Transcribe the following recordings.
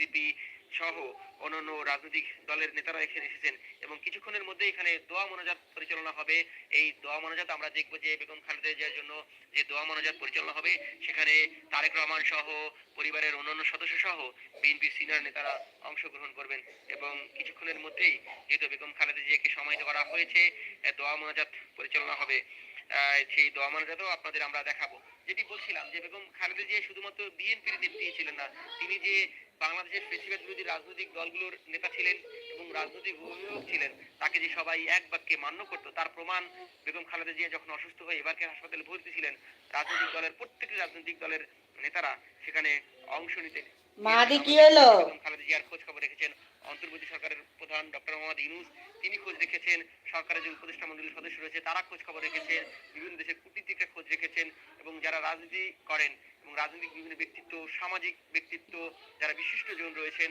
NCP সহ অন্যান্য রাজনৈতিক দলের নেতারা এখানে এসেছেন এবং কিছুক্ষণের মধ্যে এখানে দোয়া মোনাজাত পরিচালনা হবে। এই দোয়া মোনাজাত আমরা দেখব যে বেগম খালেদা জিয়ার জন্য যে দোয়া মোনাজাত পরিচালনা হবে, সেখানে তারেক রহমান সহ পরিবারের অন্যান্য সদস্য সহ বিএনপির সিনিয়র নেতারা অংশগ্রহণ করবেন এবং কিছুক্ষণের মধ্যেই যেহেতু বেগম খালেদা জিয়াকে সমাহিত করা হয়েছে, দোয়া মোনাজাত পরিচালনা হবে। সেই দোয়া মোনাজাতও আপনাদের আমরা দেখাবো। যেটি বলছিলাম যে বেগম খালেদা জিয়া শুধুমাত্র বিএনপির নেত্রী ছিলেন না, তিনি যে বাংলাদেশের ফেসিবাদ বিরোধী রাজনৈতিক দলগুলোর নেতা ছিলেন এবং রাজনৈতিক অভিভাবক ছিলেন, তাকে যে সবাই এক বাক্যে মান্য করত তার প্রমাণ বেগম খালেদা জিয়া যখন অসুস্থ হয়ে এবারকে হাসপাতালে ভর্তি ছিলেন, রাজনৈতিক দলের প্রত্যেকটি রাজনৈতিক দলের নেতারা সেখানে অংশ নিতে মাদি কি হলো? বেগম খালেদা জিয়ার খোঁজ খবর রেখেছেন অন্তর্বর্তী সরকারের প্রধান ডক্টর মোহাম্মদ ইউনূস, তিনি খোঁজ রেখেছেন। সরকারের যে উপদেষ্টা মণ্ডলীর সদস্য রয়েছে তারা খোঁজ খবর রেখেছেন, বিভিন্ন দেশের কূটনীতিকরা খোঁজ রেখেছেন এবং যারা রাজনীতি করেন এবং রাজনৈতিক বিভিন্ন ব্যক্তিত্ব, সামাজিক ব্যক্তিত্ব, যারা বিশিষ্ট জন রয়েছেন,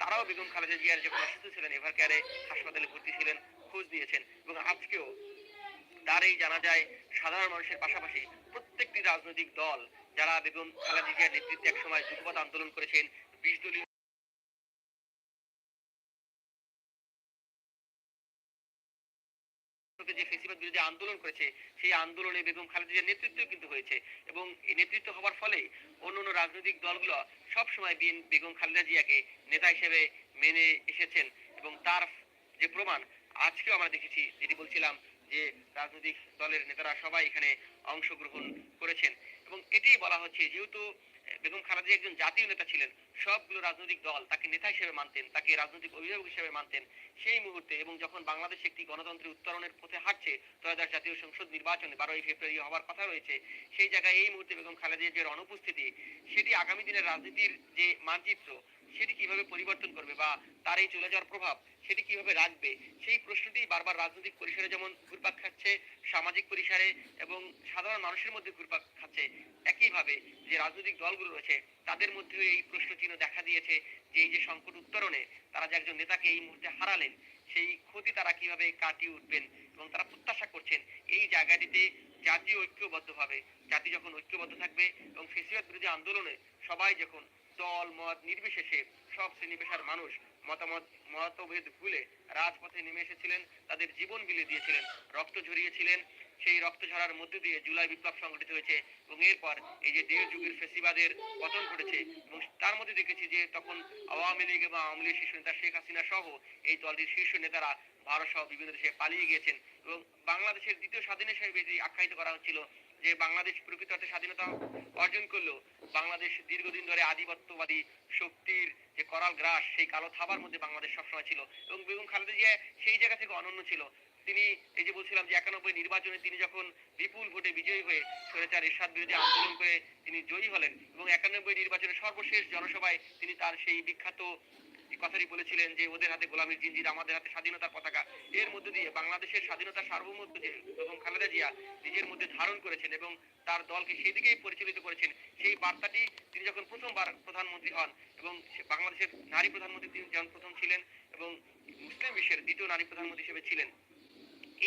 তারাও বেগম খালেদা জিয়ার যখন অসুস্থ ছিলেন এভার কেয়ারে হাসপাতালে ভর্তি ছিলেন, খোঁজ নিয়েছেন এবং আজকেও তার এই জানাজায় সাধারণ মানুষের পাশাপাশি প্রত্যেকটি রাজনৈতিক দল যারা বেগম খালেদা জিয়ার নেতৃত্বে একসময় যুগপৎ আন্দোলন করেছেন, 20 দলীয় যে ফেসিবাদ বিরোধী আন্দোলন করেছে, সেই আন্দোলনে বেগম খালেদা জিয়ার নেতৃত্ব কিন্তু হয়েছে এবং এই নেতৃত্ব হওয়ার ফলে অন্যান্য রাজনৈতিক দলগুলো সবসময় বেগম খালেদা জিয়াকে নেতা হিসেবে মেনে এসেছেন এবং তার যে প্রমাণ আজকেও আমরা দেখেছি, যেটি বলছিলাম যে রাজনৈতিক দলের নেতারা সবাই এখানে অংশগ্রহণ করেছেন এবং এটাই বলা হচ্ছে যেহেতু বেগম খালেদা জিয়া একজন জাতীয় নেতা ছিলেন, সবগুলো রাজনৈতিক দল তাকে নেতা হিসেবে মানতেন, তাকে রাজনৈতিক অভিভাবক হিসেবে মানতেন। সেই মুহূর্তে এবং যখন বাংলাদেশ একটি গণতন্ত্রের উত্তরণের পথে হাঁটছে, 2000 জাতীয় সংসদ নির্বাচনে 12ই ফেব্রুয়ারি হওয়ার কথা রয়েছে, সেই জায়গায় এই মুহূর্তে বেগম খালেদা জিয়ার অনুপস্থিতি সেটি আগামী দিনের রাজনীতির যে মানচিত্র সেটি কিভাবে পরিবর্তন করবে বা তার এই চলে যাওয়ার প্রভাব সেটি কিভাবে রাখবে, সেই প্রশ্নটি বারবার রাজনৈতিক পরিসরে যেমন ঘুরপাক খাচ্ছে, সামাজিক পরিসরে এবং সাধারণ মানুষের মধ্যে ঘুরপাক খাচ্ছে, একইভাবে যে রাজনৈতিক দলগুলো রয়েছে তাদের মধ্যেও এই প্রশ্ন চিহ্ন দেখা দিয়েছে যে এই যে সংকট উত্তরণে তারা যে একজন নেতাকে এই মুহূর্তে হারালেন, সেই ক্ষতি তারা কিভাবে কাটিয়ে উঠবেন এবং তারা প্রত্যাশা করছেন এই জায়গাটিতে জাতীয় ঐক্যবদ্ধভাবে, জাতি যখন ঐক্যবদ্ধ থাকবে এবং ফেসিবাদ বিরোধী আন্দোলনে সবাই যখন দল মত নির্বিশেষে সব শ্রেণী পেশার মানুষ মতভেদ ভুলে রাজপথে নেমে এসেছিলেন, তাদের জীবন বিলিয়ে দিয়েছিলেন, রক্ত ঝরিয়েছিলেন, সেই রক্ত ঝরার মধ্যে দিয়ে জুলাই বিপ্লব সংগঠিত হয়েছে এবং এরপর এই যে 1.5 যুগের ফেসিবাদের পতন ঘটেছে এবং তার মধ্যে দেখেছি যে তখন আওয়ামী লীগ এবং আওয়ামী লীগের শীর্ষ নেতা শেখ হাসিনা সহ এই দলটির শীর্ষ নেতারা ভারত সহ বিভিন্ন দেশে পালিয়ে গিয়েছেন এবং বাংলাদেশের দ্বিতীয় স্বাধীন হিসেবে এটি আখ্যায়িত করা হচ্ছিল যে বাংলাদেশ প্রকৃত অর্থে স্বাধীনতা অর্জন করলেও বাংলাদেশ দীর্ঘদিন ধরে আধিপত্যবাদী শক্তির যে করাল গ্রাস, সেই কালো থাবার মধ্যে বাংলাদেশ সবসময় ছিল এবং বেগম খালেদা জিয়া সেই জায়গা থেকে অনন্য ছিল। তিনি এই যে বলছিলাম যে 91 নির্বাচনে তিনি যখন বিপুল ভোটে বিজয়ী হয়ে স্বৈরাচার এরশাদ বিরোধী আন্দোলন করে তিনি জয়ী হলেন এবং 91 নির্বাচনের সর্বশেষ জনসভায় তিনি তার সেই বিখ্যাত কথাটি বলেছিলেন যে ওদের হাতে গোলামীর জিঞ্জির, আমাদের হাতে স্বাধীনতার পতাকা। এর মধ্যে দিয়ে বাংলাদেশের স্বাধীনতার সার্বভৌমত্ব যে বেগম খালেদা জিয়া নিজের মধ্যে ধারণ করেছেন এবং তার দলকে সেই দিকেই পরিচালিত করেছেন, সেই বার্তাটি তিনি যখন প্রথমবার প্রধানমন্ত্রী হন এবং বাংলাদেশের নারী প্রধানমন্ত্রী তিনি যখন প্রথম ছিলেন এবং মুসলিম বিশ্বের দ্বিতীয় নারী প্রধানমন্ত্রী হিসেবে ছিলেন,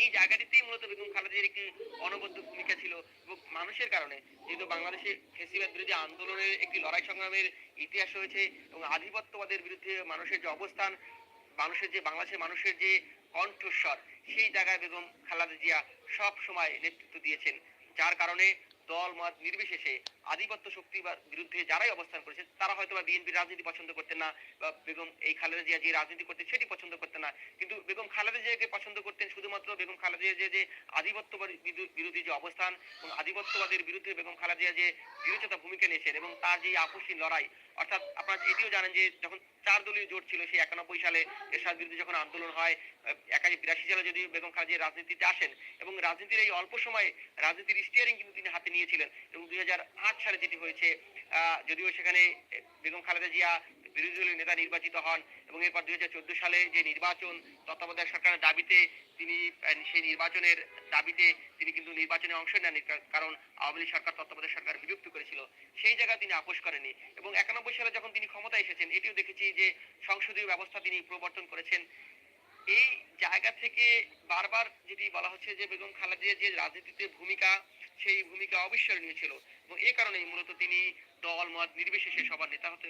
এই জায়গাটিতেই মূলত বেগম খালেদা জিয়ার একটি অনবদ্য ভূমিকা ছিল এবং মানুষের কারণে যেহেতু বাংলাদেশে ফেসিবাদ বিরোধী আন্দোলনের একটি লড়াই সংগ্রামের ইতিহাস রয়েছে এবং আধিপত্যবাদের বিরুদ্ধে মানুষের যে অবস্থান, মানুষের যে বাংলাদেশের মানুষের যে কণ্ঠস্বর, সেই জায়গায় বেগম খালেদা জিয়া সব সময় নেতৃত্ব দিয়েছেন, যার কারণে দল মত নির্বিশেষে আধিপত্য শক্তির বিরুদ্ধে যারাই অবস্থান করেছে তারা হয়তো বা বিএনপির রাজনীতি পছন্দ করতেন না বা বেগম এই খালেদা জিয়া যে রাজনীতি করতেন সেটি পছন্দ করতেন না, কিন্তু বেগম খালেদা জিয়াকে পছন্দ করতেন শুধুমাত্র বেগম খালেদা জিয়া যে আধিপত্যবাদ বিরোধী যে অবস্থান এবং আধিপত্যবাদের বিরুদ্ধে বেগম খালেদা জিয়া যে দৃঢ়তা ভূমিকা নিয়েছেন এবং তার যে আপসহীন লড়াই, অর্থাৎ আপনারা এটিও জানেন যে যখন 4 দলীয় জোট ছিল সেই 91 সালে এরশাদ বিরুদ্ধে যখন আন্দোলন হয়, 81 সালে যদি বেগম খালেদা জিয়া রাজনীতিতে আসেন এবং রাজনীতির এই অল্প সময়ে রাজনীতির স্টিয়ারিং কিন্তু তিনি হাতে নিয়েছিলেন এবং 2008 সালে যেটি হয়েছে, যদিও সেখানে বেগম খালেদা জিয়া বিরোধী দলীয় নেতা নির্বাচিত হন এবং এরপর 2014 সালে যে নির্বাচন তত্ত্বাবধায়ক সরকারের দাবিতে তিনি সেই নির্বাচনের দাবিতে তিনি কিন্তু নির্বাচনে অংশ নেননি, কারণ আওয়ামী লীগ সরকার তত্ত্বাবধায়ক সরকার বিলুপ্ত করেছিল, সেই জায়গায় তিনি আপোষ করেননি এবং 91 সালে যখন তিনি ক্ষমতায় এসেছেন এটিও দেখেছি যে সংসদীয় ব্যবস্থা তিনি প্রবর্তন করেছেন। এই জায়গা থেকে বারবার যেটি বলা হচ্ছে যে বেগম খালেদা জিয়ার যে রাজনীতিতে ভূমিকা, সেই ভূমিকা অবিস্মরণীয় ছিল এবং এই কারণেই মূলত তিনি দল মত নির্বিশেষে সবার নেতা হতে